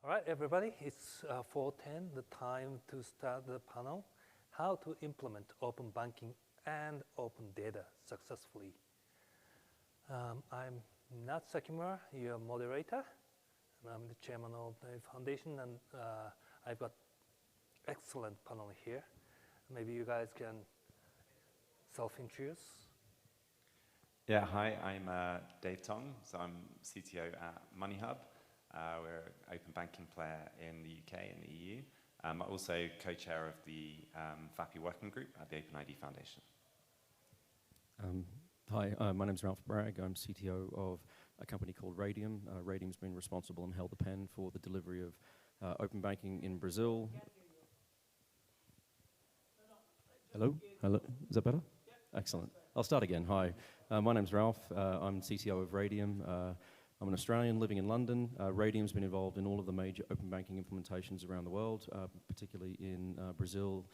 All right, everybody, it's 4:10, the time to start the panel, how to implement open banking and open data successfully. I'm not Sakimura, your moderator, and I'm the chairman of the foundation, and I've got excellent panel here. Maybe you guys can self-introduce. Yeah, hi, I'm Dave Tonge, so I'm CTO at Moneyhub. We're an open banking player in the UK and the EU. I'm also co-chair of the FAPI working group at the OpenID Foundation. Hi, my name's Ralph Bragg. I'm CTO of a company called Raidiam. Raidiam's been responsible and held the pen for the delivery of open banking in Brazil. Hello? Hello? Is that better? Excellent. I'll start again. Hi, my name's Ralph. I'm CTO of Raidiam. I'm an Australian living in London. Raidiam's been involved in all of the major open banking implementations around the world, particularly in Brazil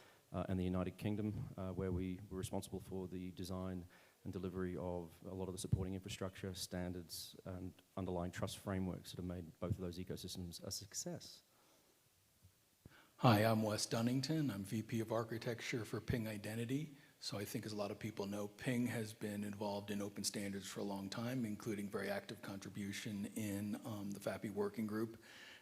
and the United Kingdom, where we were responsible for the design and delivery of a lot of the supporting infrastructure, standards, and underlying trust frameworks that have made both of those ecosystems a success. Hi, I'm Wes Dunnington. I'm VP of Architecture for Ping Identity. So I think, as a lot of people know, Ping has been involved in open standards for a long time, including very active contribution in the FAPI working group,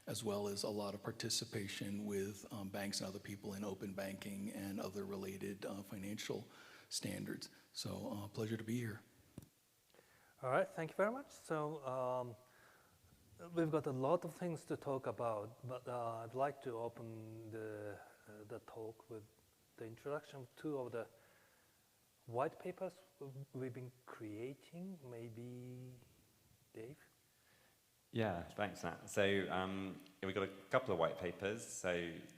as well as a lot of participation with banks and other people in open banking and other related financial standards. So pleasure to be here. All right, thank you very much. So we've got a lot of things to talk about, but I'd like to open the talk with the introduction of two of the white papers we've been creating. Maybe Dave? Yeah, thanks, Nat. So we've got a couple of white papers. So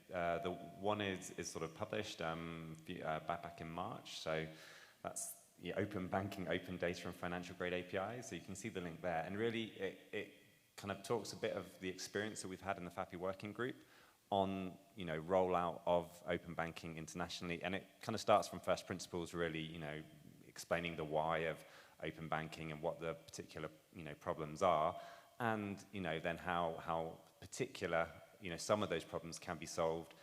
the one is sort of published back in March. So that's open banking, open data, and financial grade APIs. So you can see the link there. And really, it kind of talks a bit of the experience that we've had in the FAPI working group on rollout of open banking internationally, and it kind of starts from first principles, really, explaining the why of open banking and what the particular problems are, and then how particular some of those problems can be solved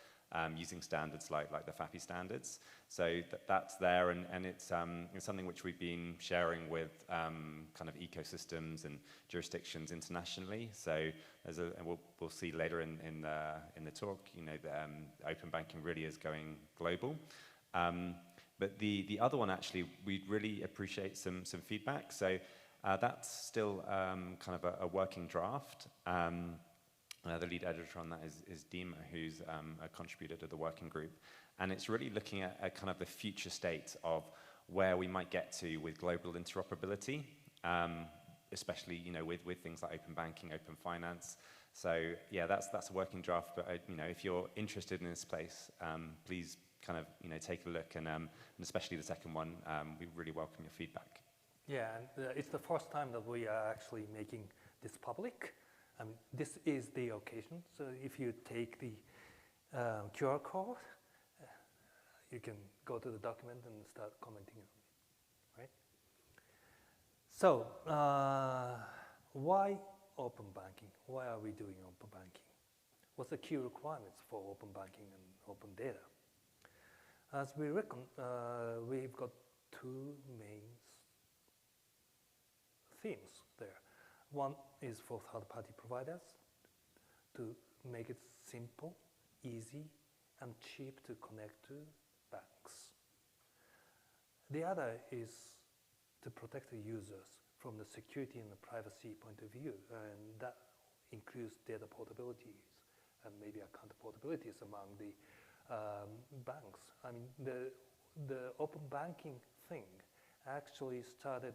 using standards like the FAPI standards. So that's there, and it's something which we've been sharing with kind of ecosystems and jurisdictions internationally. So and we'll see later in the talk, the open banking really is going global. But the other one, actually, we'd really appreciate some feedback. So that's still kind of a working draft. The lead editor on that is Dima, who's a contributor to the working group. And it's really looking at kind of the future state of where we might get to with global interoperability, especially with things like open banking, open finance. So yeah, that's a working draft. But if you're interested in this space, please kind of take a look, and especially the second one, we really welcome your feedback. Yeah, and it's the first time that we are actually making this public. This is the occasion, so if you take the QR code, you can go to the document and start commenting on it, right? So, why open banking? Why are we doing open banking? What's the key requirements for open banking and open data? As we reckon, we've got two main themes there. One is for third-party providers to make it simple, easy, and cheap to connect to banks. The other is to protect the users from the security and the privacy point of view, and that includes data portabilities and maybe account portabilities among the banks. I mean, the open banking thing actually started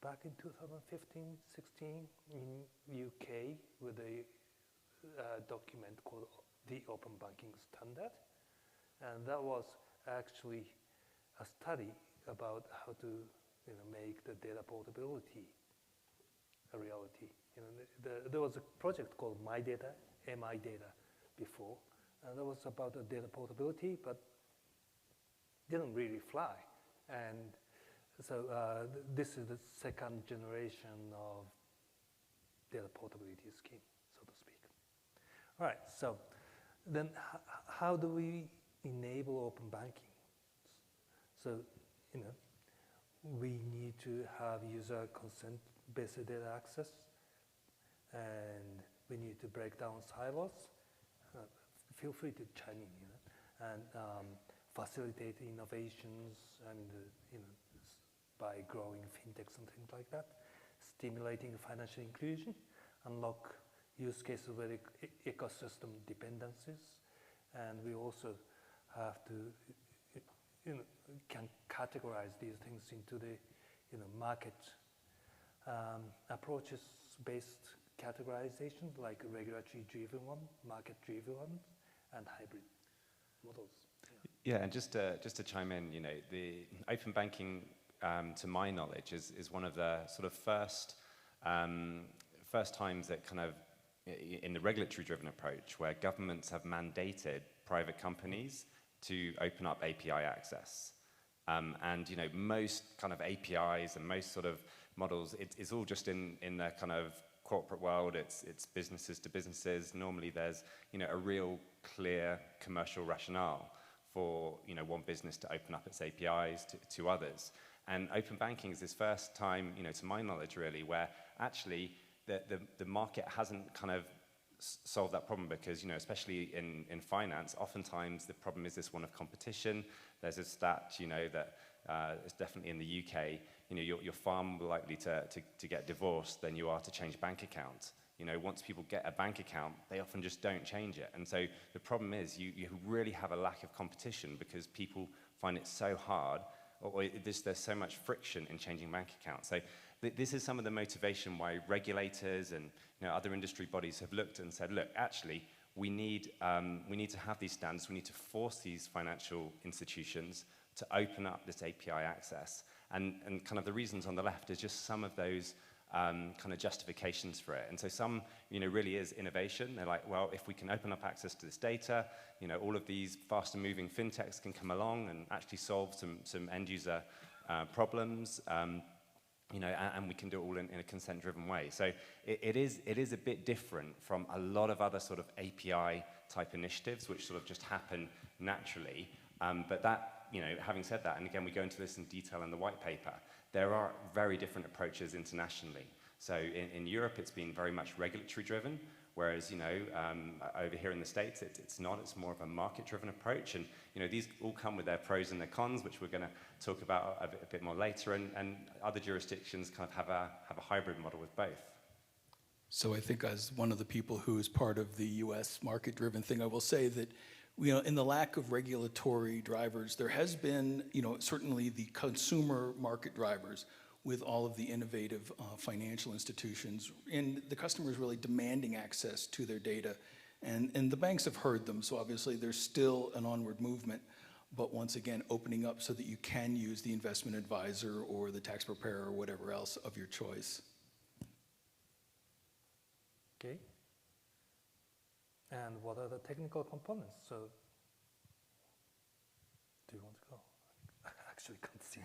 back in 2015-16 in UK with a document called the Open Banking Standard, and that was actually a study about how to make the data portability a reality. There was a project called My Data, MI Data, before, and that was about the data portability, but didn't really fly. And so this is the second generation of data portability scheme, so to speak. All right, so then how do we enable open banking? So, we need to have user consent-based data access, and we need to break down silos. Feel free to chime in, and facilitate innovations, and by growing fintechs and things like that, stimulating financial inclusion, unlock use cases with ecosystem dependencies, and we also have to can categorize these things into the market approaches-based categorization, like regulatory-driven one, market-driven one, and hybrid models. Yeah, and just to chime in, the open banking, to my knowledge, is one of the sort of first times that kind of in the regulatory-driven approach where governments have mandated private companies to open up API access. And most kind of APIs and most sort of models, it's all just in the kind of corporate world. It's businesses to businesses. Normally there's a real clear commercial rationale for one business to open up its APIs to others. And open banking is this first time, to my knowledge really, where actually the market hasn't kind of solved that problem, because especially in finance, oftentimes the problem is this one of competition. There's a stat that it's definitely in the UK. You're far more likely to get divorced than you are to change bank account. Once people get a bank account, they often just don't change it. And so the problem is you really have a lack of competition because people find it so hard, or there's so much friction in changing bank accounts. So this is some of the motivation why regulators and other industry bodies have looked and said, look, actually, we need to have these standards. We need to force these financial institutions to open up this API access. And kind of the reasons on the left is just some of those kind of justifications for it. And so some, really is innovation. They're like, well, if we can open up access to this data, all of these faster moving fintechs can come along and actually solve some end user problems. And we can do it all in a consent-driven way. So it is a bit different from a lot of other sort of API-type initiatives, which sort of just happen naturally. But that, having said that, and again, we go into this in detail in the white paper, there are very different approaches internationally. So in Europe, it's been very much regulatory-driven, whereas, over here in the States, it's not. It's more of a market-driven approach. And, these all come with their pros and their cons, which we're going to talk about a bit more later. And other jurisdictions kind of have a hybrid model with both. So I think as one of the people who is part of the US market-driven thing, I will say that, in the lack of regulatory drivers, there has been, certainly the consumer market drivers with all of the innovative financial institutions, and the customers really demanding access to their data. And the banks have heard them, so obviously there's still an onward movement, but once again, opening up so that you can use the investment advisor or the tax preparer or whatever else of your choice. Okay. And what are the technical components? So, do you want to go? I actually can't see.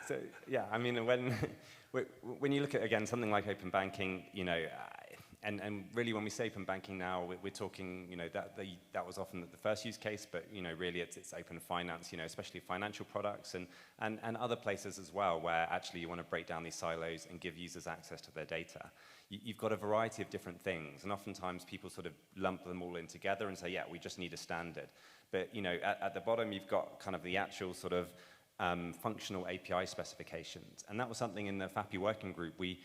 So yeah, I mean, when you look at, again, something like open banking, and really when we say open banking now, we're talking, that was often the first use case, but really it's open finance, especially financial products and other places as well, where actually you want to break down these silos and give users access to their data. You've got a variety of different things, and oftentimes people sort of lump them all in together and say, yeah, we just need a standard. But at the bottom, you've got kind of the actual sort of functional API specifications. And that was something in the FAPI working group. We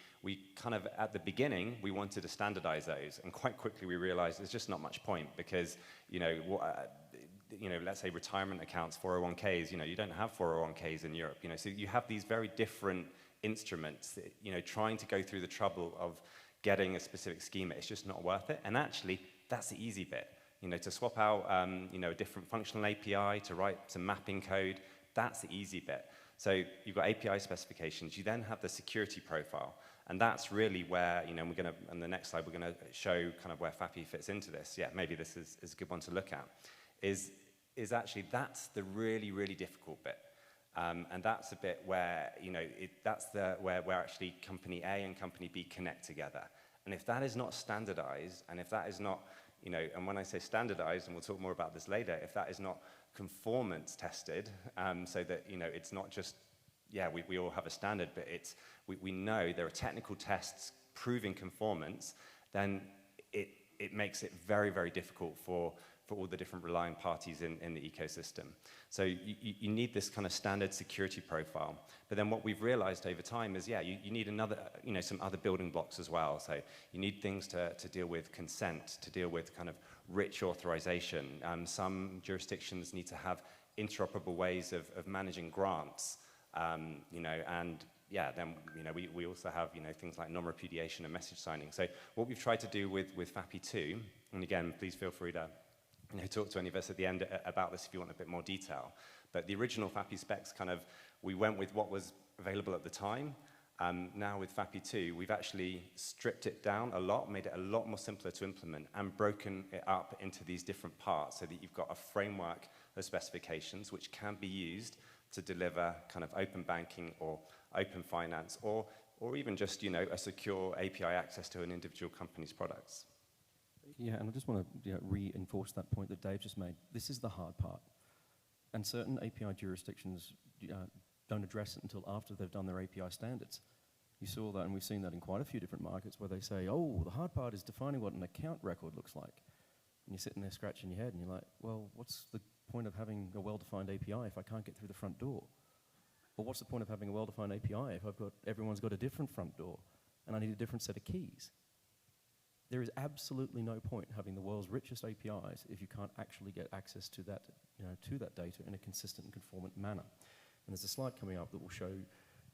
kind of, at the beginning, we wanted to standardize those. And quite quickly we realized there's just not much point because, let's say retirement accounts, 401ks, you don't have 401ks in Europe. So you have these very different instruments that, trying to go through the trouble of getting a specific schema, it's just not worth it. And actually, that's the easy bit. To swap out, a different functional API, to write some mapping code, that's the easy bit. So you've got API specifications. You then have the security profile. And that's really where, we're going to, on the next slide, we're going to show kind of where FAPI fits into this. Yeah, maybe this is a good one to look at. Is actually, that's the really, really difficult bit. And that's a bit where, where actually company A and company B connect together. And if that is not standardized, and if that is not and when I say standardized, and we'll talk more about this later, if that is not conformance tested, so that, it's not just, we all have a standard, but we know there are technical tests proving conformance, then it makes it very, very difficult for all the different relying parties in the ecosystem. So you need this kind of standard security profile. But then what we've realized over time is, you need another, some other building blocks as well. So you need things to deal with consent, to deal with kind of rich authorization. Some jurisdictions need to have interoperable ways of managing grants, and then we also have things like non-repudiation and message signing. So what we've tried to do with FAPI2, and again, please feel free to talk to any of us at the end about this if you want a bit more detail. But the original FAPI specs we went with what was available at the time. Now with FAPI2, we've actually stripped it down a lot, made it a lot more simpler to implement, and broken it up into these different parts so that you've got a framework of specifications which can be used to deliver kind of open banking or open finance, or even just a secure API access to an individual company's products. Yeah, and I just want to reinforce that point that Dave just made. This is the hard part. And certain API jurisdictions don't address it until after they've done their API standards. You saw that, and we've seen that in quite a few different markets where they say, the hard part is defining what an account record looks like. And you're sitting there scratching your head, and you're like, well, what's the point of having a well-defined API if I can't get through the front door? Or what's the point of having a well-defined API if everyone's got a different front door, and I need a different set of keys? There is absolutely no point having the world's richest APIs if you can't actually get access to that, to that data in a consistent and conformant manner. And there's a slide coming up that will show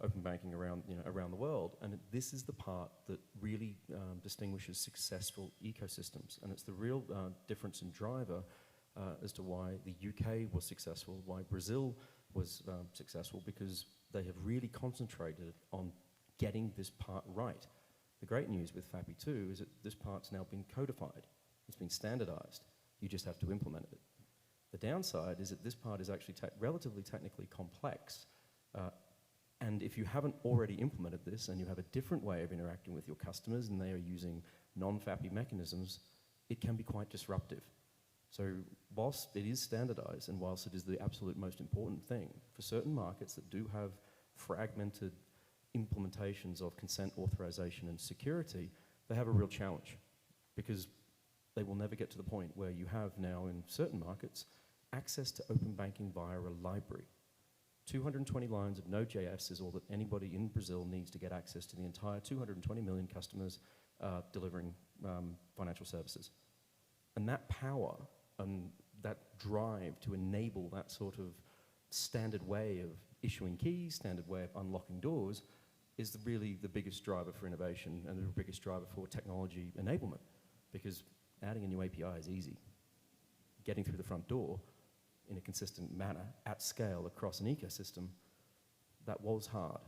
open banking around the world, and this is the part that really distinguishes successful ecosystems, and it's the real difference and driver as to why the UK was successful, why Brazil was successful, because they have really concentrated on getting this part right. The great news with FAPI2 is that this part's now been codified. It's been standardized. You just have to implement it. The downside is that this part is actually relatively technically complex. And if you haven't already implemented this and you have a different way of interacting with your customers and they are using non-FAPI mechanisms, it can be quite disruptive. So whilst it is standardized and whilst it is the absolute most important thing, for certain markets that do have fragmented implementations of consent, authorization, and security, they have a real challenge because they will never get to the point where you have now in certain markets access to open banking via a library. 220 lines of Node.js is all that anybody in Brazil needs to get access to the entire 220 million customers delivering financial services. And that power and that drive to enable that sort of standard way of issuing keys, standard way of unlocking doors, is really the biggest driver for innovation and the biggest driver for technology enablement. Because adding a new API is easy. Getting through the front door in a consistent manner, at scale, across an ecosystem, that was hard.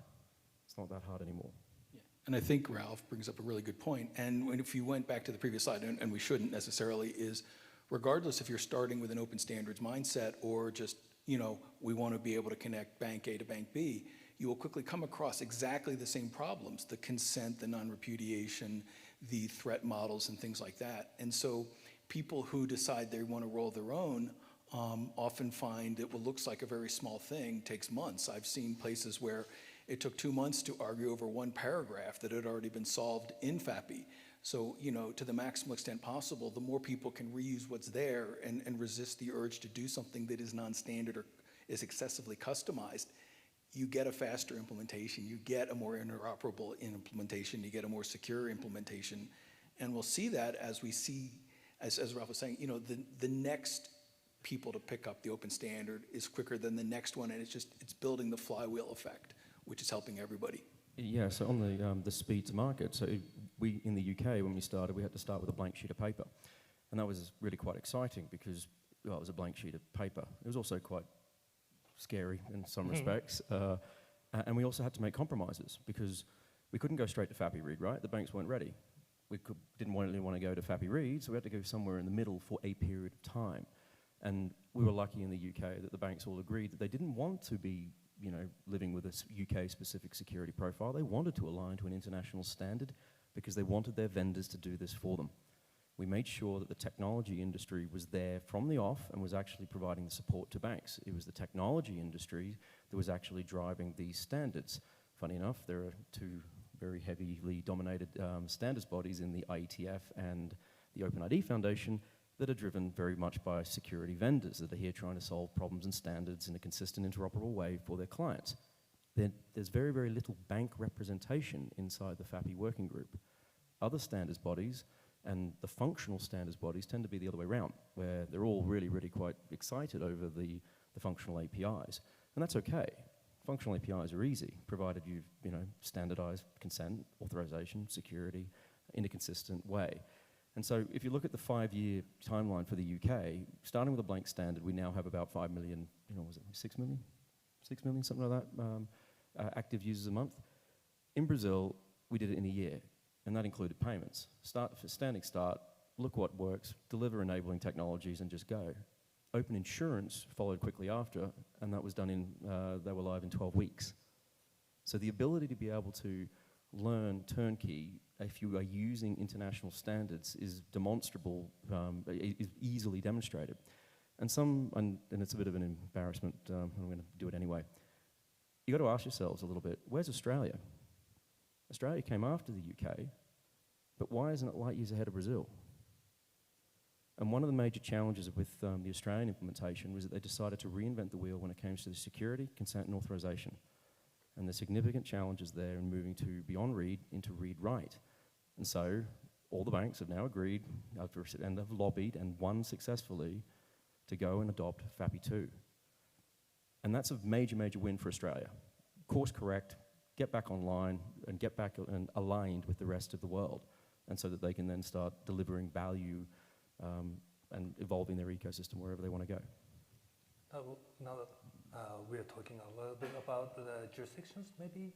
It's not that hard anymore. Yeah. And I think Ralph brings up a really good point. And if you went back to the previous slide, and we shouldn't necessarily, is regardless if you're starting with an open standards mindset or just, we want to be able to connect bank A to bank B, you will quickly come across exactly the same problems, the consent, the non-repudiation, the threat models, and things like that. And so people who decide they want to roll their own often find that what looks like a very small thing takes months. I've seen places where it took 2 months to argue over one paragraph that had already been solved in FAPI. So, to the maximal extent possible, the more people can reuse what's there and resist the urge to do something that is non-standard or is excessively customized, you get a faster implementation, you get a more interoperable implementation, you get a more secure implementation. And we'll see that as we see, as Ralph was saying, the next people to pick up the open standard is quicker than the next one, and it's building the flywheel effect, which is helping everybody. Yeah, so on the speed to market, so we, in the UK, when we started, we had to start with a blank sheet of paper. And that was really quite exciting because, well, it was a blank sheet of paper. It was also quite scary in some respects. And we also had to make compromises because we couldn't go straight to FAPI read, right? The banks weren't ready. We didn't really want to go to FAPI read, so we had to go somewhere in the middle for a period of time. And we were lucky in the UK that the banks all agreed that they didn't want to be, living with a UK-specific security profile. They wanted to align to an international standard because they wanted their vendors to do this for them. We made sure that the technology industry was there from the off and was actually providing the support to banks. It was the technology industry that was actually driving these standards. Funny enough, there are two very heavily dominated standards bodies in the IETF and the OpenID Foundation that are driven very much by security vendors that are here trying to solve problems and standards in a consistent, interoperable way for their clients. There's very, very little bank representation inside the FAPI working group. Other standards bodies and the functional standards bodies tend to be the other way around, where they're all really, really quite excited over the functional APIs. And that's okay. Functional APIs are easy, provided you've standardized consent, authorization, security in a consistent way. And so if you look at the 5-year timeline for the UK, starting with a blank standard, we now have about 5 million, was it 6 million? 6 million, something like that, active users a month. In Brazil, we did it in a year, and that included payments. Standing start, look what works, deliver enabling technologies, and just go. Open Insurance followed quickly after, and that was done they were live in 12 weeks. So the ability to be able to learn turnkey, if you are using international standards, is demonstrable, is easily demonstrated. And it's a bit of an embarrassment, I'm going to do it anyway. You've got to ask yourselves a little bit, where's Australia? Australia came after the UK, but why isn't it light years ahead of Brazil? And one of the major challenges with the Australian implementation was that they decided to reinvent the wheel when it came to the security, consent, and authorization. And there's significant challenges there in moving to beyond read into read-write. And so all the banks have now agreed and have lobbied and won successfully to go and adopt FAPI 2. And that's a major, major win for Australia. Course correct, get back online, and get back and aligned with the rest of the world, and so that they can then start delivering value and evolving their ecosystem wherever they want to go. Now that we're talking a little bit about the jurisdictions, maybe?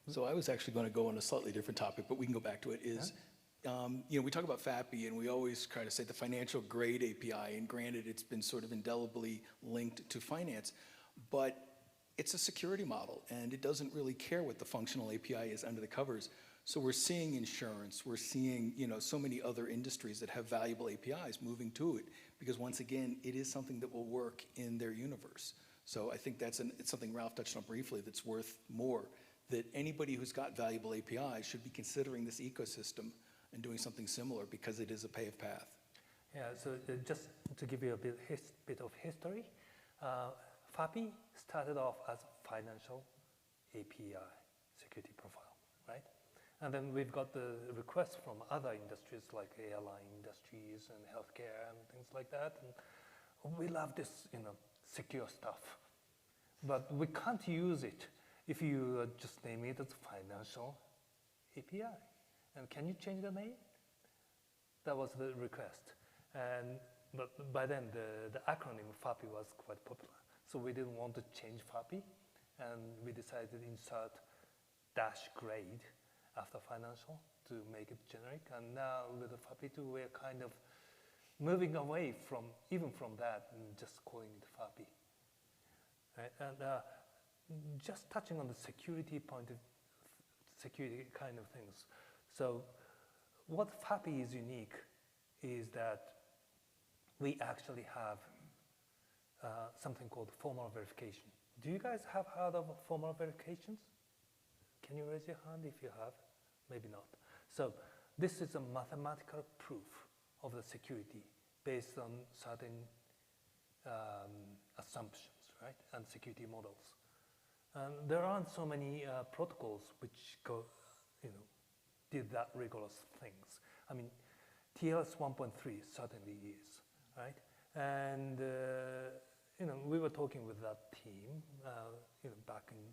So I was actually going to go on a slightly different topic, but we can go back to it, we talk about FAPI, and we always try to say the financial grade API, and granted, it's been sort of indelibly linked to finance, but it's a security model, and it doesn't really care what the functional API is under the covers. So we're seeing insurance, we're seeing so many other industries that have valuable APIs moving to it, because once again, it is something that will work in their universe. So I think it's something Ralph touched on briefly that's worth more, that anybody who's got valuable APIs should be considering this ecosystem and doing something similar, because it is a paved path. Yeah, so just to give you a bit of history, FAPI started off as a financial API security profile, right? And then we've got the requests from other industries like airline industries and healthcare and things like that. And we love this, secure stuff. But we can't use it if you just name it as financial API. And can you change the name? That was the request. But by then, the acronym FAPI was quite popular. So we didn't want to change FAPI, and we decided to insert -grade after financial to make it generic. And now with the FAPI 2, we're kind of moving away from that and just calling it FAPI. Right? And just touching on the security security kind of things. So what FAPI is unique is that we actually have something called formal verification. Do you guys have heard of formal verifications? Can you raise your hand if you have? Maybe not. So this is a mathematical proof of the security based on certain assumptions, right, and security models. And there aren't so many protocols which did that rigorous things. I mean, TLS 1.3 certainly is, right? And we were talking with that team, back in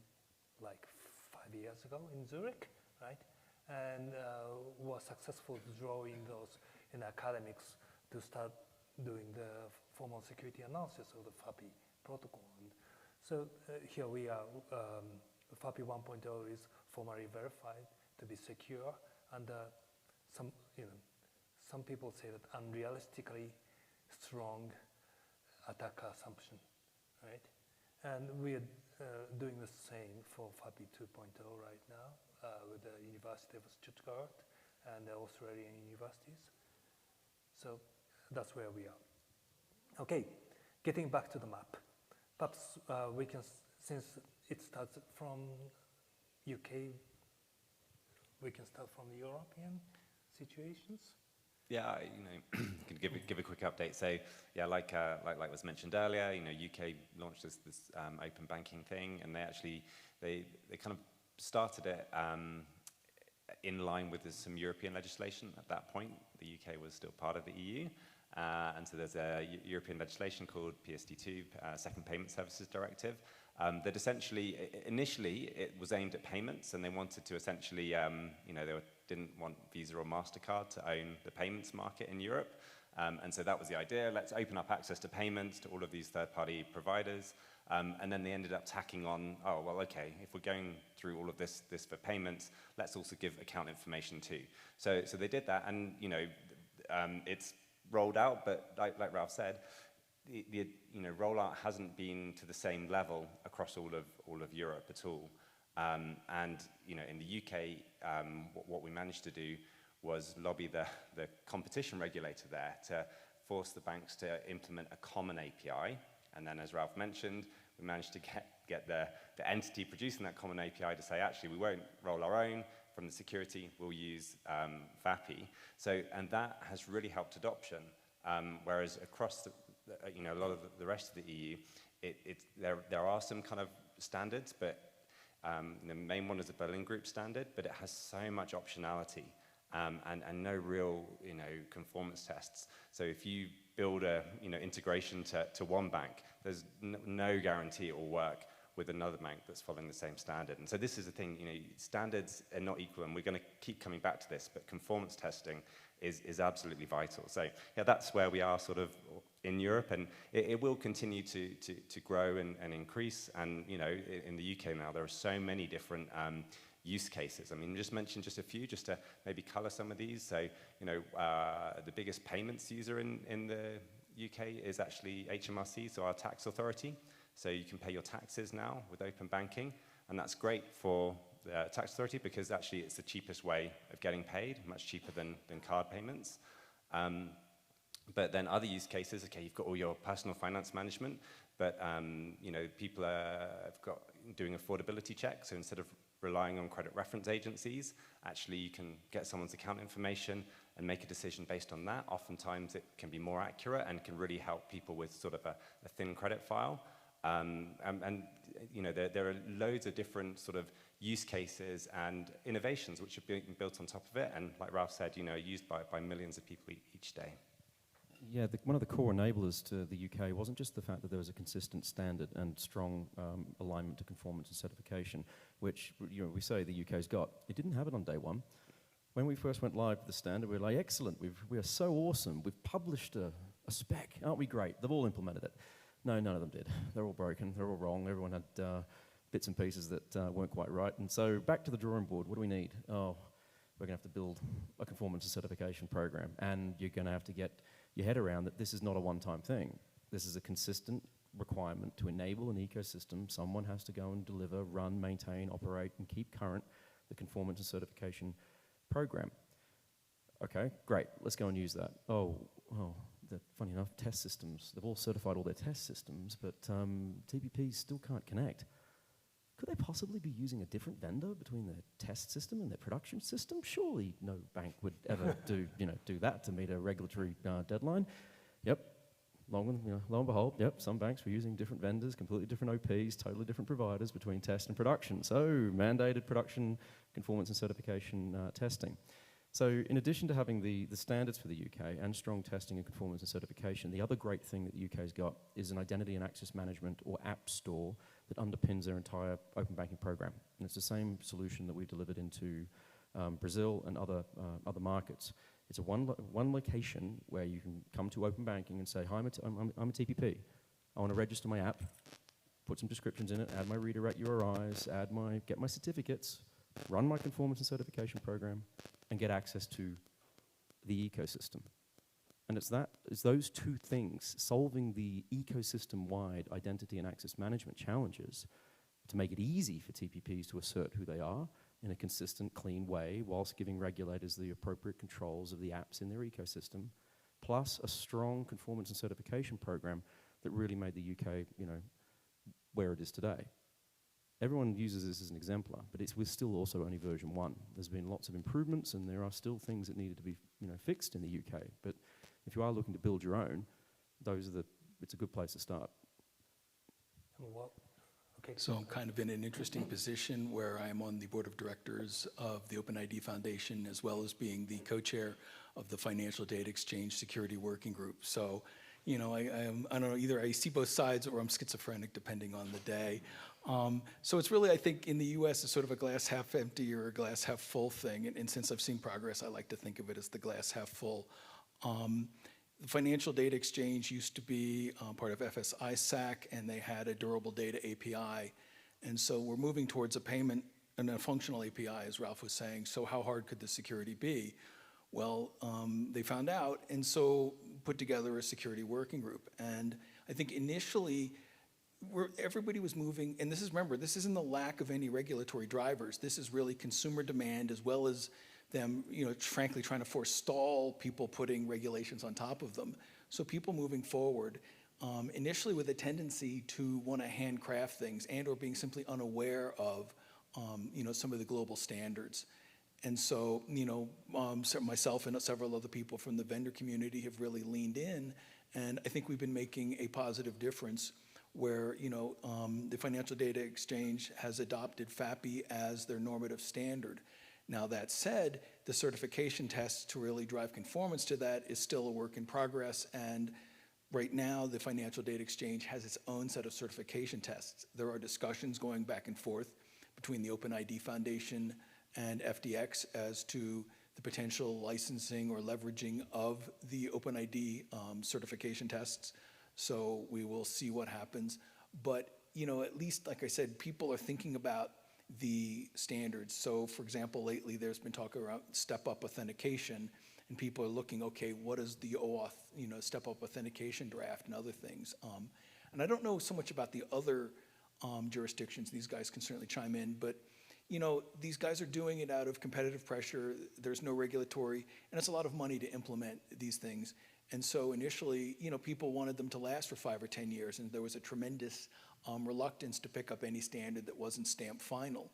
like 5 years ago in Zurich, right? And were successful drawing those in academics to start doing the formal security analysis of the FAPI protocol. And so here we are. FAPI 1.0 is formally verified to be secure, and some people say that unrealistically strong attacker assumption, right? And we're doing the same for FAPI 2.0 right now with the University of Stuttgart and the Australian universities. So that's where we are. Okay, getting back to the map. Perhaps we can, since it starts from UK, we can start from the European situations. Yeah, can give a quick update. So, yeah, like was mentioned earlier, UK launched this open banking thing, and they kind of started it in line with some European legislation at that point. The UK was still part of the EU, and so there's a European legislation called PSD2, Second Payment Services Directive, that essentially, initially, it was aimed at payments, and they wanted to essentially, didn't want Visa or MasterCard to own the payments market in Europe. And so that was the idea. Let's open up access to payments to all of these third-party providers. And then they ended up tacking on, oh, well, okay, if we're going through all of this for payments, let's also give account information too. So they did that, and it's rolled out, but like Ralph said, the rollout hasn't been to the same level across all of Europe at all. And in the UK, what we managed to do was lobby the competition regulator there to force the banks to implement a common API. And then, as Ralph mentioned, we managed to get the entity producing that common API to say, actually, we won't roll our own. From the security, we'll use VAPI. So, and that has really helped adoption. Whereas across a lot of the rest of the EU, there are some kind of standards, but the main one is the Berlin Group standard, but it has so much optionality and no real conformance tests. So if you build a integration to one bank, there's no guarantee it will work with another bank that's following the same standard. And so this is the thing, standards are not equal, and we're going to keep coming back to this, but conformance testing is absolutely vital. So yeah, that's where we are sort of in Europe, and it will continue to grow and increase. And in the UK now, there are so many different use cases. I mean, just mention just a few, just to maybe color some of these. So the biggest payments user in the UK is actually HMRC, so our tax authority. So you can pay your taxes now with open banking, and that's great for the tax authority because actually it's the cheapest way of getting paid, much cheaper than card payments. But then other use cases, okay, you've got all your personal finance management, but people have got doing affordability checks, so instead of relying on credit reference agencies, actually you can get someone's account information and make a decision based on that. Oftentimes it can be more accurate and can really help people with sort of a thin credit file. There are loads of different sort of use cases and innovations which are being built on top of it, and like Ralph said, used by millions of people each day. Yeah, one of the core enablers to the UK wasn't just the fact that there was a consistent standard and strong alignment to conformance and certification, which we say the UK's got. It didn't have it on day one. When we first went live with the standard, we were like, excellent, we are so awesome. We've published a spec, aren't we great? They've all implemented it. No, none of them did. They're all broken, they're all wrong. Everyone had bits and pieces that weren't quite right. And so back to the drawing board, what do we need? Oh, we're going to have to build a conformance and certification program. And you're going to have to get your head around that this is not a one-time thing. This is a consistent requirement to enable an ecosystem. Someone has to go and deliver, run, maintain, operate, and keep current the conformance and certification program. Okay, great, let's go and use that. Oh, funny enough, test systems. They've all certified all their test systems, but TPPs still can't connect. Could they possibly be using a different vendor between their test system and their production system? Surely no bank would ever do that to meet a regulatory deadline. Yep, lo and behold, yep, some banks were using different vendors, completely different OPs, totally different providers between test and production. So mandated production, conformance and certification testing. So in addition to having the standards for the UK and strong testing and conformance and certification, the other great thing that the UK's got is an identity and access management or app store that underpins their entire open banking program. And it's the same solution that we delivered into Brazil and other markets. It's a one location where you can come to open banking and say, hi, I'm a TPP. I want to register my app, put some descriptions in it, add my redirect URIs, get my certificates, run my conformance and certification program, and get access to the ecosystem. And it's those two things, solving the ecosystem-wide identity and access management challenges to make it easy for TPPs to assert who they are in a consistent, clean way, whilst giving regulators the appropriate controls of the apps in their ecosystem, plus a strong conformance and certification program that really made the UK, where it is today. Everyone uses this as an exemplar, but we're still also only version 1. There's been lots of improvements, and there are still things that needed to be, fixed in the UK. But if you are looking to build your own, it's a good place to start. And what? Okay. So I'm kind of in an interesting position where I'm on the board of directors of the OpenID Foundation, as well as being the co-chair of the Financial Data Exchange Security Working Group. So, I don't know, either I see both sides or I'm schizophrenic depending on the day. So it's really, I think, in the US, it's sort of a glass half empty or a glass half full thing. And since I've seen progress, I like to think of it as the glass half full. The Financial Data Exchange used to be part of FS-ISAC, and they had a durable data API. And so we're moving towards a payment and a functional API, as Ralph was saying. So how hard could the security be? Well, they found out, and so put together a security working group. And I think initially, everybody was moving, and remember, this isn't the lack of any regulatory drivers. This is really consumer demand, as well as them, frankly, trying to forestall people putting regulations on top of them. So people moving forward, initially with a tendency to want to handcraft things and or being simply unaware of, some of the global standards. And so, myself and several other people from the vendor community have really leaned in, and I think we've been making a positive difference where, the Financial Data Exchange has adopted FAPI as their normative standard. Now, that said, the certification tests to really drive conformance to that is still a work in progress, and right now, the Financial Data Exchange has its own set of certification tests. There are discussions going back and forth between the OpenID Foundation and FDX as to the potential licensing or leveraging of the OpenID certification tests. So we will see what happens. But, at least, like I said, people are thinking about the standards. So, for example, lately there's been talk around step-up authentication, and people are looking, okay, what is the OAuth, step-up authentication draft and other things. And I don't know so much about the other jurisdictions. These guys can certainly chime in, but these guys are doing it out of competitive pressure. There's no regulatory, and it's a lot of money to implement these things. And so initially, people wanted them to last for 5 or 10 years, and there was a tremendous reluctance to pick up any standard that wasn't stamped final.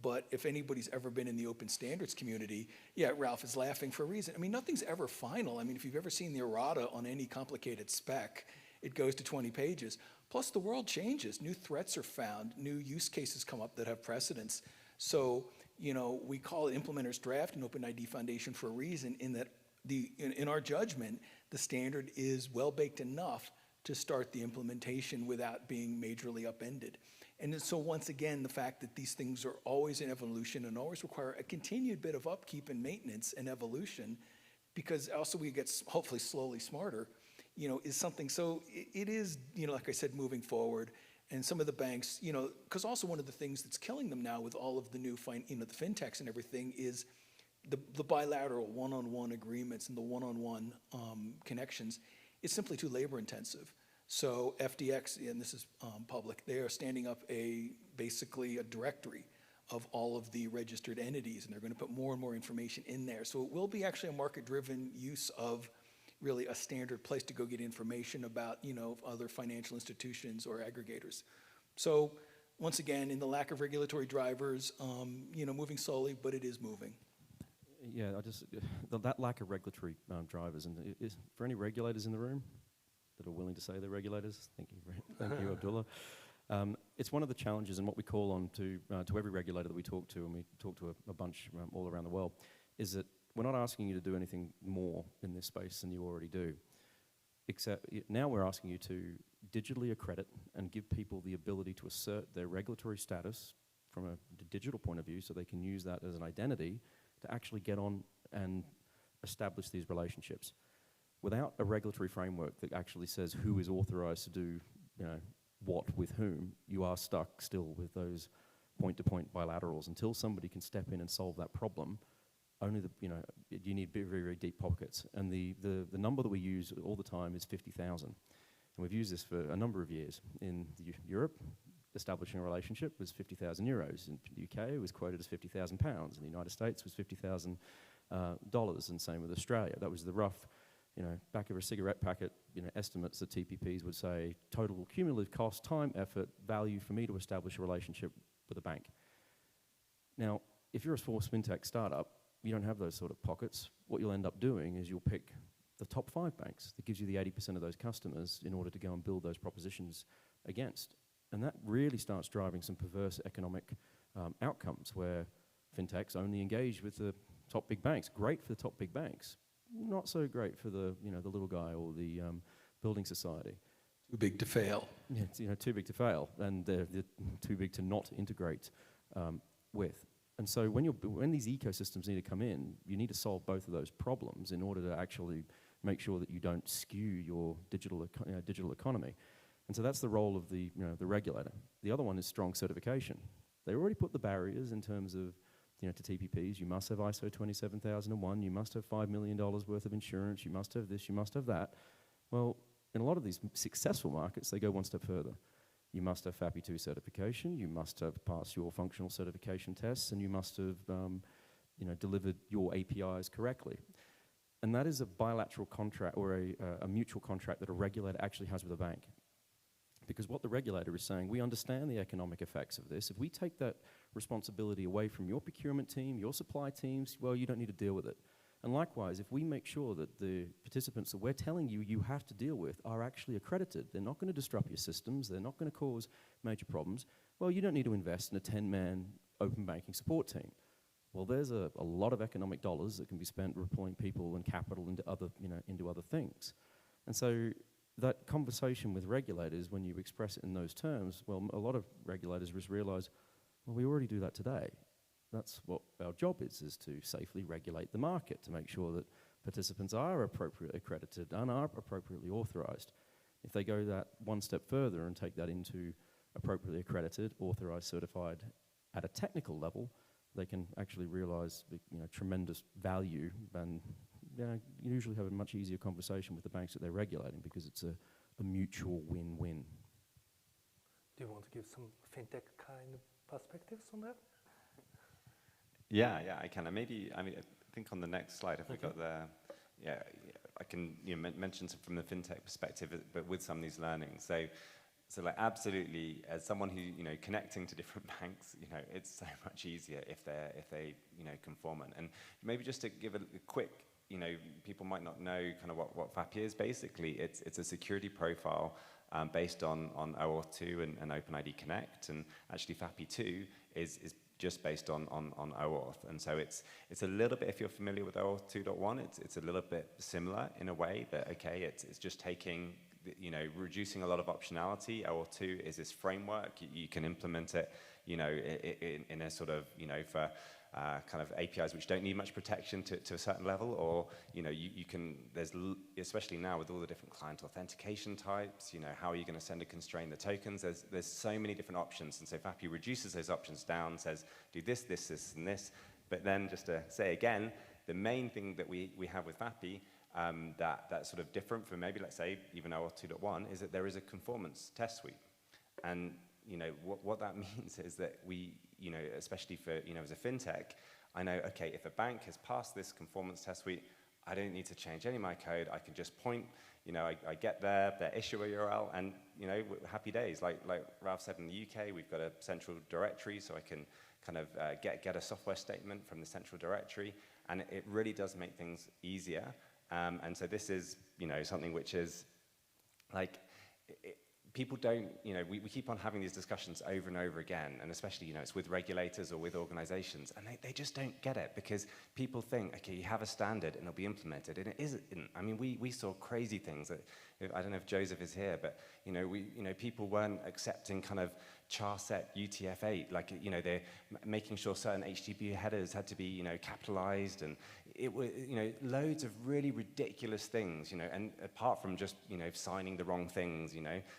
But if anybody's ever been in the open standards community, yeah, Ralph is laughing for a reason. I mean, nothing's ever final. I mean, if you've ever seen the errata on any complicated spec, it goes to 20 pages. Plus, the world changes. New threats are found. New use cases come up that have precedence. So, we call it implementer's draft in OpenID Foundation for a reason, in that in our judgment, the standard is well baked enough to start the implementation without being majorly upended. And so once again, the fact that these things are always in evolution and always require a continued bit of upkeep and maintenance and evolution, because also we get hopefully slowly smarter, is something. So it is, like I said, moving forward. And some of the banks, because also one of the things that's killing them now with all of the new, the fintechs and everything is the bilateral one-on-one agreements and the one-on-one connections. It's simply too labor intensive. So FDX, and this is public, they are standing up basically a directory of all of the registered entities, and they're going to put more and more information in there. So it will be actually a market-driven use of really a standard place to go get information about, other financial institutions or aggregators. So once again, in the lack of regulatory drivers, moving slowly, but it is moving. Yeah, that lack of regulatory drivers, and for any regulators in the room that are willing to say they're regulators, thank you, Abdullah. It's one of the challenges, and what we call on to every regulator that we talk to, and we talk to a bunch all around the world, is that we're not asking you to do anything more in this space than you already do. Except now we're asking you to digitally accredit and give people the ability to assert their regulatory status from a digital point of view, so they can use that as an identity to actually get on and establish these relationships. Without a regulatory framework that actually says who is authorized to do, what with whom, you are stuck still with those point-to-point bilaterals. Until somebody can step in and solve that problem, only you need very, very deep pockets. And the number that we use all the time is 50,000. And we've used this for a number of years. In Europe, establishing a relationship was 50,000 euros. In the UK, it was quoted as 50,000 pounds. In the United States, it was $50,000, and same with Australia. That was the rough back of a cigarette packet, estimates that TPPs would say total cumulative cost, time, effort, value for me to establish a relationship with a bank. Now, if you're a small fintech startup, you don't have those sort of pockets. What you'll end up doing is you'll pick the top 5 banks that gives you the 80% of those customers in order to go and build those propositions against. And that really starts driving some perverse economic outcomes where fintechs only engage with the top big banks. Great for the top big banks, not so great for the the little guy or the building society. Too big to fail. Yeah, it's, too big to fail, and they're too big to not integrate with. And so when these ecosystems need to come in, you need to solve both of those problems in order to actually make sure that you don't skew your digital economy. And so that's the role of the regulator. The other one is strong certification. They already put the barriers in terms of to TPPs. You must have ISO 27001. You must have $5 million worth of insurance. You must have this. You must have that. Well, in a lot of these successful markets, they go one step further. You must have FAPI2 certification. You must have passed your functional certification tests, and you must have delivered your APIs correctly. And that is a bilateral contract or a mutual contract that a regulator actually has with a bank. Because what the regulator is saying, we understand the economic effects of this. If we take that responsibility away from your procurement team, your supply teams, well, you don't need to deal with it. And likewise, if we make sure that the participants that we're telling you have to deal with are actually accredited, they're not going to disrupt your systems, they're not going to cause major problems, well, you don't need to invest in a 10-man open banking support team. Well, there's a lot of economic dollars that can be spent deploying people and capital into other things. And so that conversation with regulators, when you express it in those terms, well, a lot of regulators just realize, well, we already do that today. That's what our job is to safely regulate the market, to make sure that participants are appropriately accredited and are appropriately authorized. If they go that one step further and take that into appropriately accredited, authorized, certified at a technical level, they can actually realize the tremendous value, and you usually have a much easier conversation with the banks that they're regulating because it's a mutual win-win. Do you want to give some fintech kind of perspectives on that? Yeah, I can. And maybe, I think on the next slide, if we got there, I can mention some from the fintech perspective, but with some of these learnings. So like absolutely, as someone who connecting to different banks, it's so much easier if they conform. And maybe just to give a quick, people might not know kind of what FAPI is. Basically, it's a security profile based on OAuth 2 and OpenID Connect, and actually FAPI 2 is just based on OAuth. And so it's a little bit, if you're familiar with OAuth 2.1, it's a little bit similar in a way that, okay, it's just taking, reducing a lot of optionality. OAuth 2 is this framework. You can implement it, in a sort of, for kind of APIs which don't need much protection to a certain level, or, you can, especially now with all the different client authentication types, how are you going to send and constrain the tokens? There's so many different options, and so FAPI reduces those options down, says, do this, and this. But then, just to say again, the main thing that we have with FAPI that's sort of different from maybe, let's say, even OAuth 2.1, is that there is a conformance test suite. And what that means is that we, especially for, as a fintech, I know, okay, if a bank has passed this conformance test suite, I don't need to change any of my code. I can just point, I get their issuer URL, and, happy days. Like Ralph said, in the UK, we've got a central directory, so I can kind of get a software statement from the central directory, and it really does make things easier. And so this is, something which is like, people don't, we keep on having these discussions over and over again, and especially, it's with regulators or with organizations, and they just don't get it, because people think, okay, you have a standard and it'll be implemented, and it isn't. I mean, we saw crazy things that, I don't know if Joseph is here, but, people weren't accepting kind of charset UTF-8, like, they're making sure certain HTTP headers had to be, capitalized, and it was, loads of really ridiculous things, and apart from just, signing the wrong things,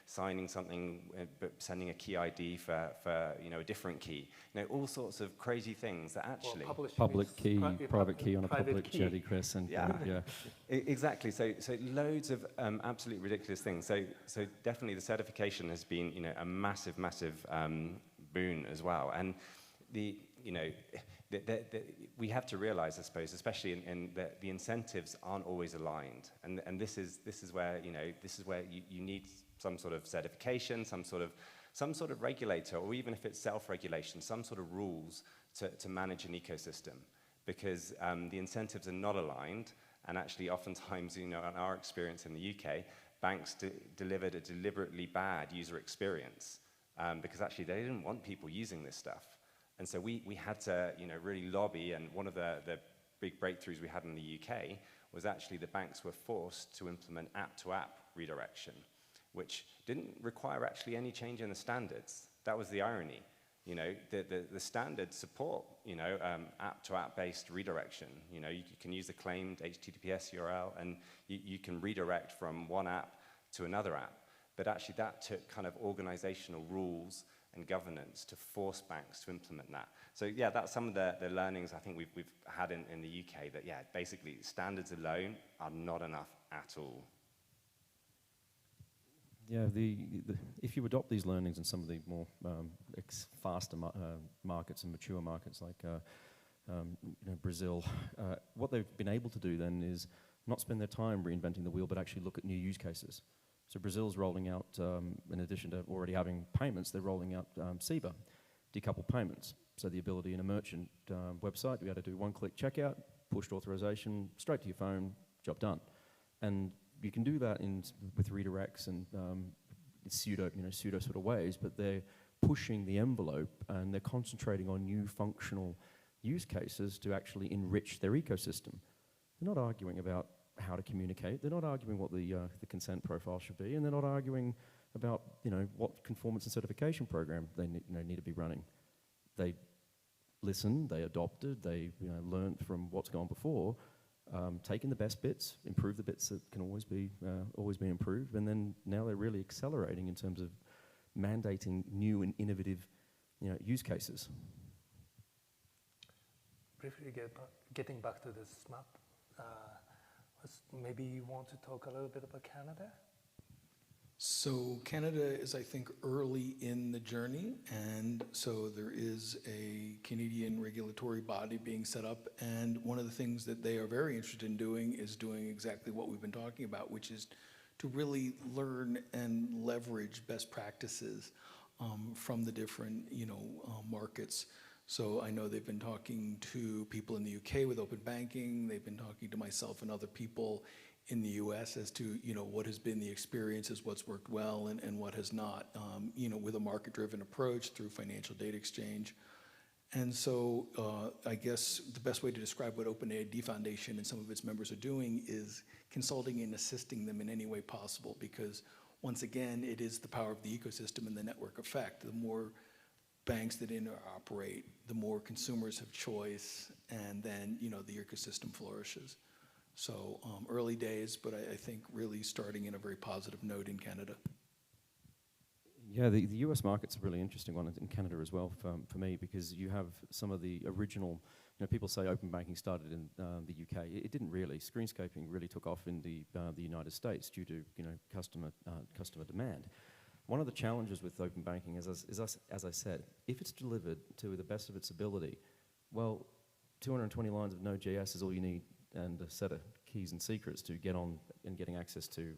signing something, but sending a key ID for a different key, all sorts of crazy things that actually... Public key, private key on a public Jetty, Chris, and yeah. Exactly, so loads of absolutely ridiculous things. So definitely the certification has been, a massive boon as well. And we have to realize, I suppose, especially in that the incentives aren't always aligned, and this is where you need some sort of certification, some sort of regulator, or even if it's self-regulation, some sort of rules to manage an ecosystem, because the incentives are not aligned, and actually oftentimes, in our experience in the UK, banks delivered a deliberately bad user experience because actually they didn't want people using this stuff. And so we had to really lobby, and one of the big breakthroughs we had in the UK was actually the banks were forced to implement app-to-app redirection, which didn't require actually any change in the standards. That was the irony. The standards support app-to-app based redirection. You can use a claimed HTTPS URL, and you can redirect from one app to another app. But actually that took kind of organizational rules and governance to force banks to implement that. So yeah, that's some of the learnings I think we've had in the UK, that basically standards alone are not enough at all. Yeah, if you adopt these learnings in some of the more faster markets and mature markets like Brazil, what they've been able to do then is not spend their time reinventing the wheel, but actually look at new use cases. So Brazil's rolling out, in addition to already having payments, they're rolling out SEBA, decoupled payments. So the ability in a merchant website to be able to do one-click checkout, pushed authorization, straight to your phone, job done. And you can do that with redirects and pseudo sort of ways, but they're pushing the envelope and they're concentrating on new functional use cases to actually enrich their ecosystem. They're not arguing about how to communicate. They're not arguing what the consent profile should be, and they're not arguing about what conformance and certification program they need to be running. They listened, they adopted, they learned from what's gone before, taken the best bits, improved the bits that can always be improved, and then now they're really accelerating in terms of mandating new and innovative use cases. Briefly getting back to this map. Maybe you want to talk a little bit about Canada? So Canada is, I think, early in the journey, and so there is a Canadian regulatory body being set up, and one of the things that they are very interested in doing is doing exactly what we've been talking about, which is to really learn and leverage best practices from the different markets. So I know they've been talking to people in the UK with open banking. They've been talking to myself and other people in the US as to what has been the experiences, what's worked well and what has not, with a market-driven approach through financial data exchange. And so I guess the best way to describe what OpenID Foundation and some of its members are doing is consulting and assisting them in any way possible, because once again, it is the power of the ecosystem and the network effect. The more banks that interoperate, the more consumers have choice, and then the ecosystem flourishes. So early days, but I think really starting in a very positive note in Canada. Yeah, the US market's a really interesting one in Canada as well for me, because you have some of the original, people say open banking started in the UK. It didn't really. Screenscaping really took off in the United States due to customer demand. One of the challenges with open banking is, as I said, if it's delivered to the best of its ability, well, 220 lines of Node.js is all you need, and a set of keys and secrets to get on and getting access to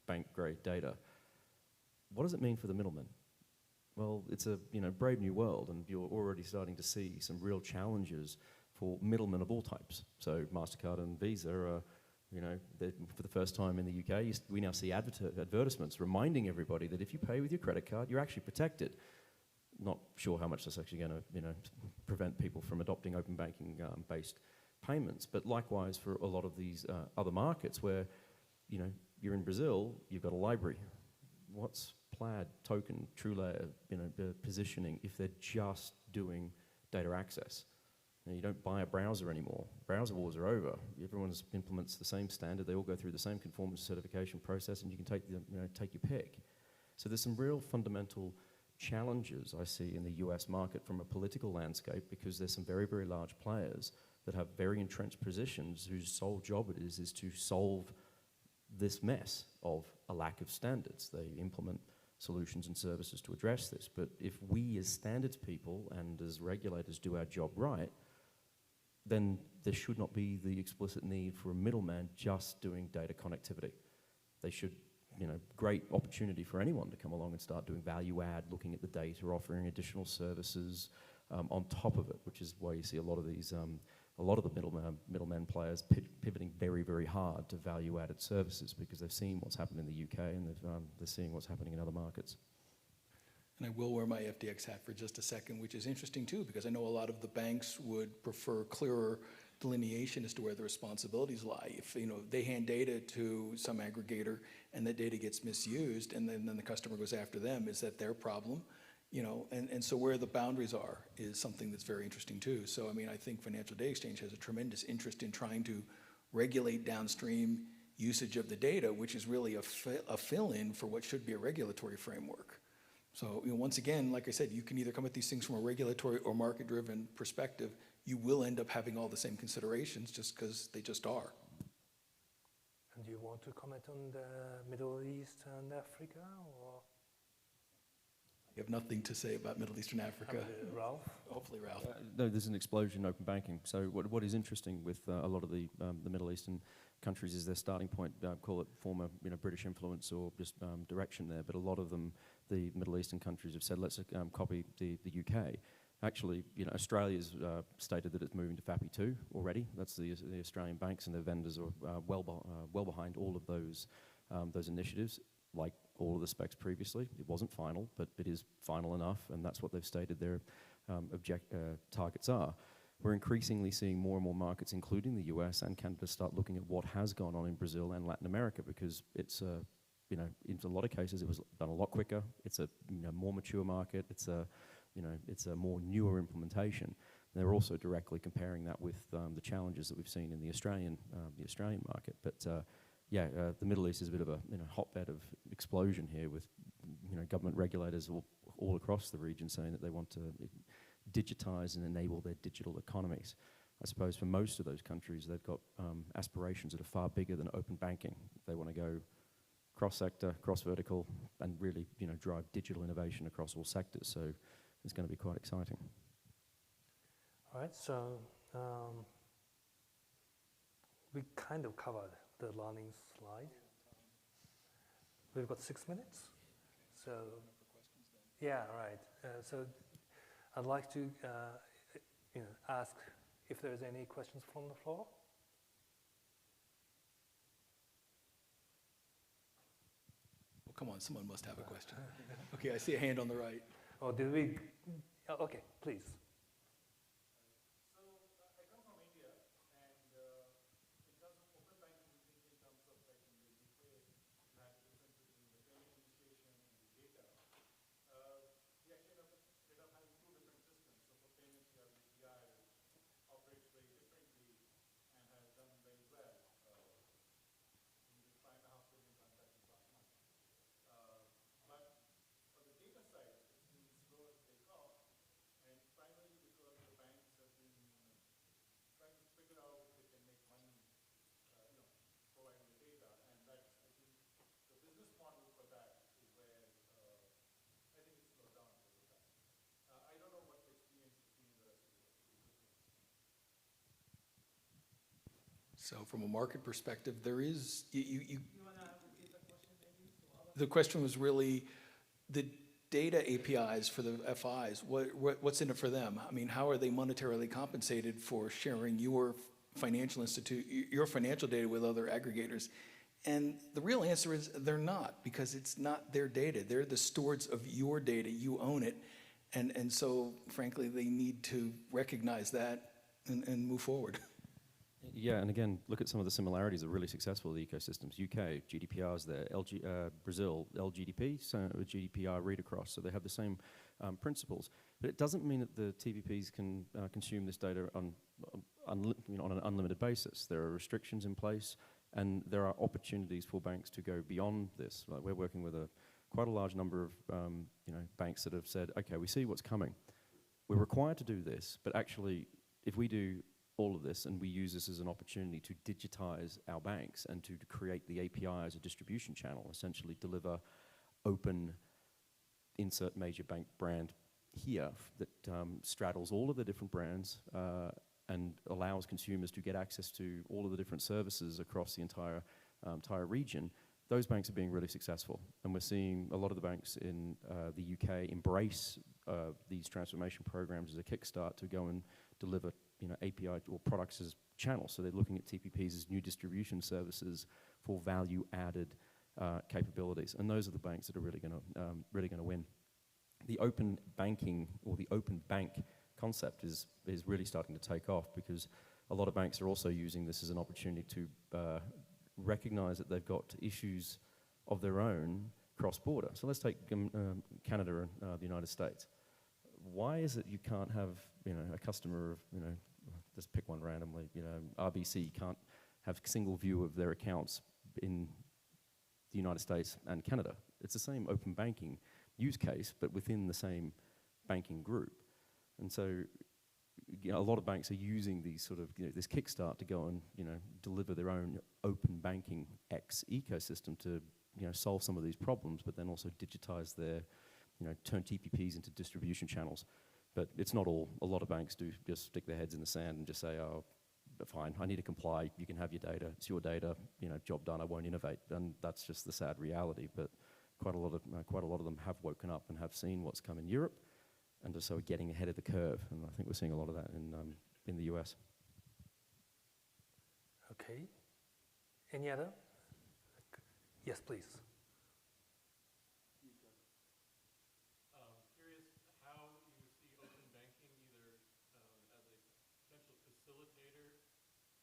bank-grade data. What does it mean for the middleman? Well, it's a brave new world, and you're already starting to see some real challenges for middlemen of all types. So MasterCard and Visa are for the first time in the UK, we now see advertisements reminding everybody that if you pay with your credit card, you're actually protected. Not sure how much that's actually going to prevent people from adopting open banking based payments, but likewise for a lot of these other markets where you're in Brazil, you've got a library. What's Plaid, token, TrueLayer, positioning if they're just doing data access? You don't buy a browser anymore. Browser wars are over. Everyone implements the same standard. They all go through the same conformance certification process, and you can take your pick. So there's some real fundamental challenges I see in the US market from a political landscape, because there's some very, very large players that have very entrenched positions whose sole job it is to solve this mess of a lack of standards. They implement solutions and services to address this. But if we as standards people and as regulators do our job right, then there should not be the explicit need for a middleman just doing data connectivity. They should, great opportunity for anyone to come along and start doing value add, looking at the data, offering additional services on top of it, which is why you see a lot of these, a lot of the middleman players pivoting very, very hard to value added services because they've seen what's happened in the UK and they're seeing what's happening in other markets. And I will wear my FDX hat for just a second, which is interesting too, because I know a lot of the banks would prefer clearer delineation as to where the responsibilities lie. If they hand data to some aggregator and that data gets misused and then the customer goes after them, is that their problem? And so where the boundaries are is something that's very interesting too. So I think Financial Data Exchange has a tremendous interest in trying to regulate downstream usage of the data, which is really a fill-in for what should be a regulatory framework. So once again, like I said, you can either come at these things from a regulatory or market-driven perspective. You will end up having all the same considerations just because they just are. And do you want to comment on the Middle East and Africa, or? You have nothing to say about Middle East and Africa. Ralph? Hopefully, Ralph. No, there's an explosion in open banking. So what is interesting with a lot of the Middle Eastern countries is their starting point, call it former British influence or just direction there, but a lot of them, the Middle Eastern countries have said, let's copy the UK. Actually, Australia's stated that it's moving to FAPI2 already. That's the Australian banks and their vendors are well behind all of those initiatives. Like all of the specs previously, it wasn't final, but it is final enough, and that's what they've stated their targets are. We're increasingly seeing more and more markets, including the US and Canada, start looking at what has gone on in Brazil and Latin America because it's in a lot of cases it was done a lot quicker. It's a more mature market. It's a more newer implementation. They're also directly comparing that with the challenges that we've seen in the Australian market. But the Middle East is a bit of a hotbed of explosion here with government regulators all across the region saying that they want to digitize and enable their digital economies. I suppose for most of those countries, they've got aspirations that are far bigger than open banking. They want to go cross-sector, cross-vertical, and really drive digital innovation across all sectors. So it's going to be quite exciting. All right, so we kind of covered the learning slide. We've got 6 minutes. So, yeah, right. So I'd like to ask if there's any questions from the floor. Well, come on, someone must have a question. Okay, I see a hand on the right. Or did we? Okay, please. So from a market perspective, there is, the question was really the data APIs for the FIs, what's in it for them? I mean, how are they monetarily compensated for sharing your financial data with other aggregators? And the real answer is they're not, because it's not their data. They're the stewards of your data. You own it. And so, frankly, they need to recognize that and move forward. Yeah, and again, look at some of the similarities that are really successful with ecosystems. UK, GDPR's there. Brazil, LGDP, so with GDPR read across. So they have the same principles. But it doesn't mean that the TPPs can consume this data on an unlimited basis. There are restrictions in place, and there are opportunities for banks to go beyond this. Like we're working with quite a large number of banks that have said, okay, we see what's coming. We're required to do this, but actually, if we do all of this and we use this as an opportunity to digitize our banks and to create the API as a distribution channel, essentially deliver open, insert major bank brand here that straddles all of the different brands and allows consumers to get access to all of the different services across the entire region, those banks are being really successful. And we're seeing a lot of the banks in the UK embrace these transformation programs as a kickstart to go and deliver API or products as channels. So they're looking at TPPs as new distribution services for value-added capabilities. And those are the banks that are really going to win. The open banking or the open bank concept is really starting to take off, because a lot of banks are also using this as an opportunity to recognize that they've got issues of their own cross-border. So let's take Canada and the United States. Why is it you can't have a customer of let's pick one randomly, RBC can't have a single view of their accounts in the United States and Canada? It's the same open banking use case, but within the same banking group. And so a lot of banks are using these sort of, this kickstart to go and, deliver their own open banking X ecosystem to, solve some of these problems, but then also digitize their, turn TPPs into distribution channels. But it's not all. A lot of banks do just stick their heads in the sand and just say, oh, fine, I need to comply, you can have your data, it's your data, job done, I won't innovate. And that's just the sad reality. But quite a lot of them have woken up and have seen what's come in Europe, and also getting ahead of the curve. And I think we're seeing a lot of that in the US. Okay. Any other? Yes, please. Curious how you see open banking either as a potential facilitator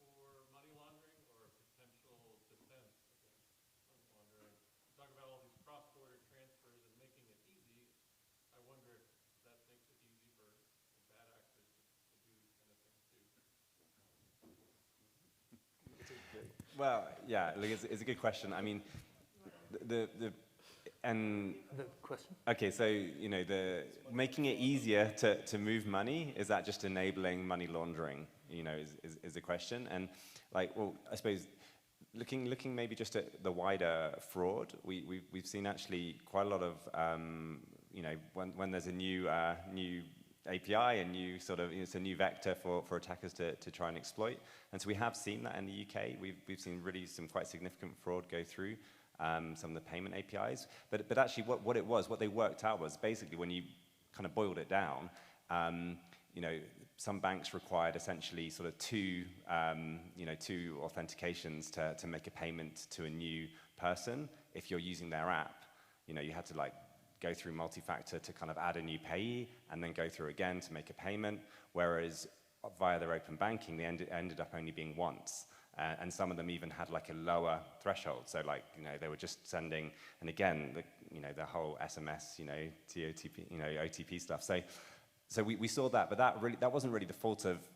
for money laundering or a potential defense against money laundering. You talk about all these cross-border transfers and making it easy. I wonder if that makes it easy for bad actors to do these kind of things too. Well, yeah, look, it's a good question. I mean, the question? Okay, so the making it easier to move money, is that just enabling money laundering? Is the question. And well, I suppose looking maybe just at the wider fraud, we've seen actually quite a lot of when there's a new API, a new sort of it's a new vector for attackers to try and exploit. And so we have seen that in the UK. We've seen really some quite significant fraud go through some of the payment APIs. But actually what they worked out was basically, when you kind of boiled it down, some banks required essentially sort of two authentications to make a payment to a new person. If you're using their app, you had to go through multi-factor to kind of add a new payee and then go through again to make a payment, whereas via their open banking, they ended up only being once. And some of them even had a lower threshold. So they were just sending, and again, the whole SMS, TOTP, OTP stuff. So we saw that, but that wasn't really the fault of,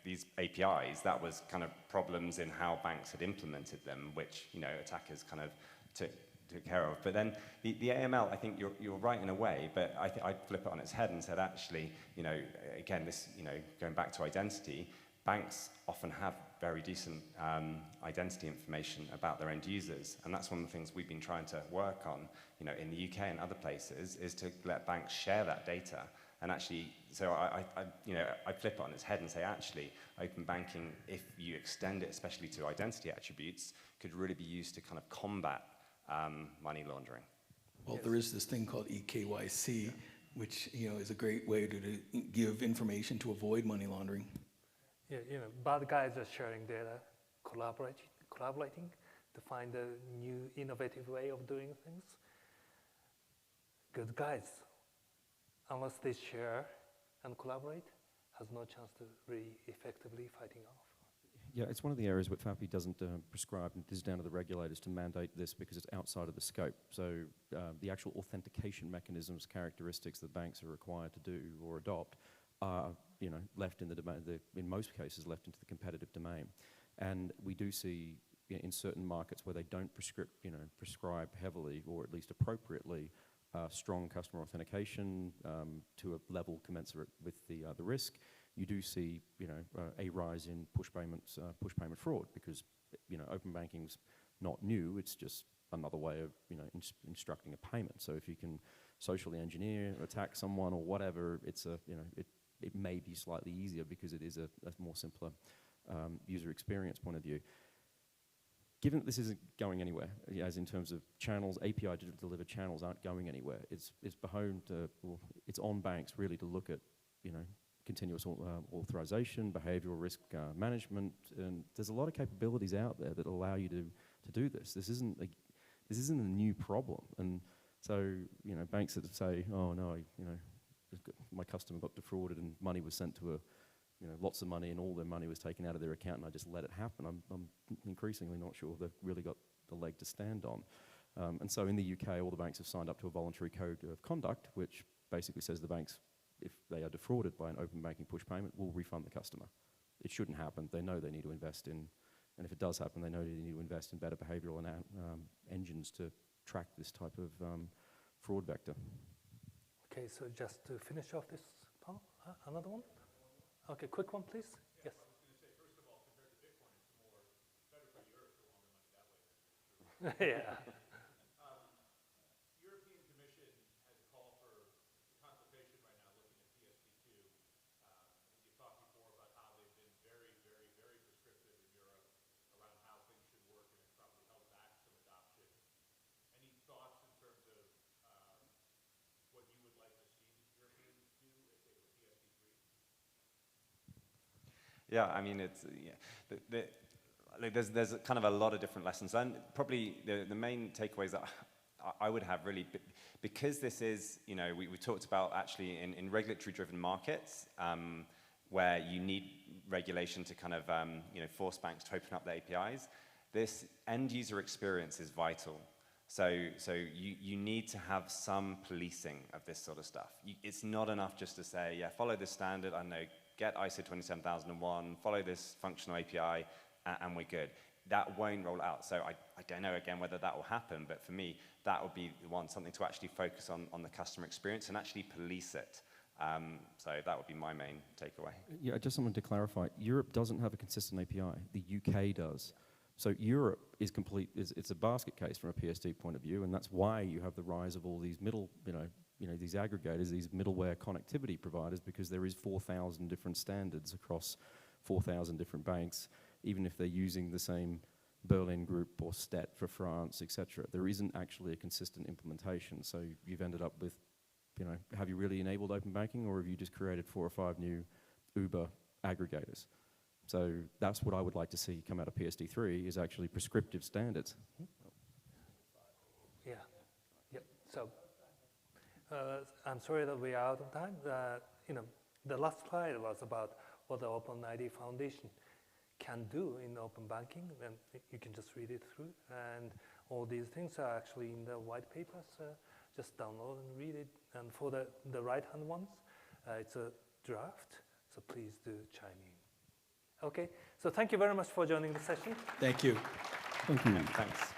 these APIs. That was kind of problems in how banks had implemented them, which, attackers kind of took care of. But then the AML, I think you're right in a way, but I'd flip it on its head and said, actually, again, this, going back to identity, banks often have very decent identity information about their end users, and that's one of the things we've been trying to work on, in the UK and other places, is to let banks share that data. And actually, so I flip it on its head and say, actually, open banking, if you extend it, especially to identity attributes, could really be used to kind of combat money laundering. Well, there is this thing called eKYC, which is a great way to give information to avoid money laundering. Yeah, bad guys are sharing data, collaborating to find a new, innovative way of doing things. Good guys, unless they share and collaborate, has no chance to really effectively fighting off. Yeah, it's one of the areas where FAPI doesn't prescribe, and it is down to the regulators to mandate this because it's outside of the scope. So the actual authentication mechanisms, characteristics that banks are required to do or adopt are, left in the domain, in most cases, left into the competitive domain. And we do see in certain markets where they don't prescribe heavily, or at least appropriately, strong customer authentication to a level commensurate with the risk. You do see, a rise in push payment fraud, because, open banking's not new. It's just another way of, instructing a payment. So if you can socially engineer, attack someone or whatever, it's it may be slightly easier because it is a more simpler user experience point of view. Given that this isn't going anywhere, as in terms of channels, API-delivered channels aren't going anywhere. It's it's on banks really to look at, continuous authorization, behavioral risk management, and there's a lot of capabilities out there that allow you to do this. This isn't a new problem, and so banks that say, oh no, my customer got defrauded and money was sent to lots of money and all their money was taken out of their account and I just let it happen. I'm increasingly not sure they've really got the leg to stand on. And so in the UK, all the banks have signed up to a voluntary code of conduct, which basically says the banks, if they are defrauded by an open banking push payment, will refund the customer. It shouldn't happen. They know they need to invest in, and if it does happen, they know they need to invest in better behavioral engines to track this type of fraud vector. Okay, so just to finish off this panel, another one? Okay, quick one, please. Yes. I was going to say, first of all, compared to Bitcoin, it's better for Europe to launder money that way. Yeah. European Commission has called for consultation right now looking at PSD2. You talked before about how they've been very, very, very prescriptive in Europe around how things should work, and it's probably held back some adoption. Any thoughts in terms of what you would like to see the Europeans do if they were PSD3? Yeah, I mean, there's kind of a lot of different lessons. And probably the main takeaways that I would have really, because this is, we talked about actually in regulatory-driven markets where you need regulation to kind of, force banks to open up their APIs, this end-user experience is vital. So you need to have some policing of this sort of stuff. It's not enough just to say, yeah, follow this standard, I know, get ISO 27001, follow this functional API, and we're good. That won't roll out. So I don't know, again, whether that will happen, but for me, that would be something to actually focus on the customer experience and actually police it. So that would be my main takeaway. Yeah, I just wanted to clarify, Europe doesn't have a consistent API. The UK does. So Europe is it's a basket case from a PSD point of view, and that's why you have the rise of all these these aggregators, these middleware connectivity providers, because there is 4,000 different standards across 4,000 different banks, even if they're using the same Berlin group or STET for France, etc. There isn't actually a consistent implementation. So you've ended up with, have you really enabled open banking, or have you just created 4 or 5 new Uber aggregators? So that's what I would like to see come out of PSD3 is actually prescriptive standards. Yeah. Yep. So I'm sorry that we are out of time. The last slide was about what the OpenID Foundation can do in open banking, and you can just read it through. And all these things are actually in the white papers. Just download and read it. And for the right-hand ones, it's a draft, so please do chime in. Okay, so thank you very much for joining the session. Thank you. Thank you. Thanks.